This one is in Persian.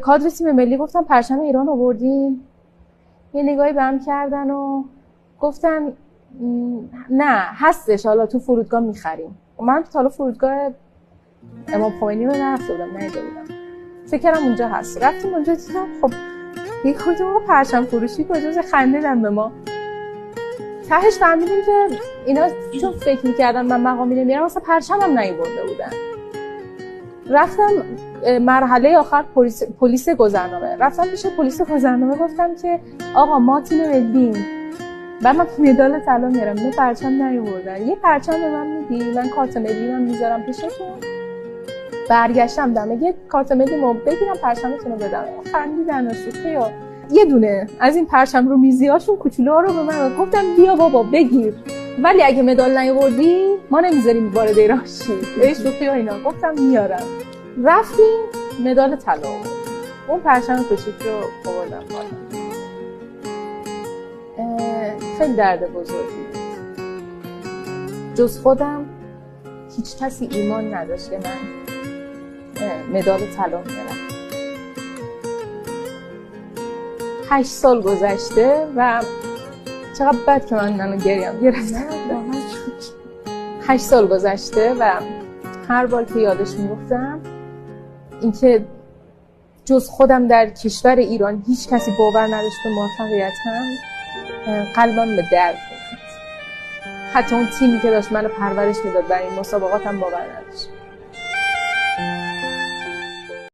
کادر تیم ملی گفتن پرچم ایران آوردین، یه نگاهی بهم کردن و گفتن نه هستش، حالا تو فرودگاه میخریم. من تا حالا فرودگاه امام خمینی رو نرفته بودم، ندیده بودم، فکر کردم اونجا هست. رفتیم اونجا دیدم خب یه خودم پرچم فروشی کجاست، خندیدن به ما. تهش فهمیدیم که اینا چون فکر میکردن من مقامی نمیرم اصلا پرچمم نیاورده بودن. رفتم مرحله آخر پلیس گذرنامه، رفتم پیش پلیس گذرنامه گفتم که آقا ما تیم ملیم و من مدال طلا میارم، نه پرچم نیاوردن، یه پرچم به من میدی من کارت ملی من میذارم پیشتون. برگشتم دم یه کارت ملی مو بگیرم پرچمتون رو بدم. خندیدن و شوخی و یه دونه از این پرچم رو میزیاشون کوچولوها رو به من گفتم بیا بابا بگیر، ولی اگه مدال نیاوردی ما نمیذاریم وارد ایران شی. ای شوخی و اینا. گفتم میارم. رفتیم مدال طلا اون پرچم کوچیک رو آوردم بالا. خیلی درد بزرگی. جز خودم هیچ کسی ایمان نداشت که من مدال طلا میارم. 8 سال گذشته و چقدر بد که من گریم گرفتم. 8 سال گذشته و هر بار که یادش میفتم اینکه جز خودم در کشور ایران هیچ کسی باور نداشت به موفقیتم، قلبم به درد میاد. حتی اون تیمی که داشت منو پرورش میداد برای این مسابقاتم باور نداشت.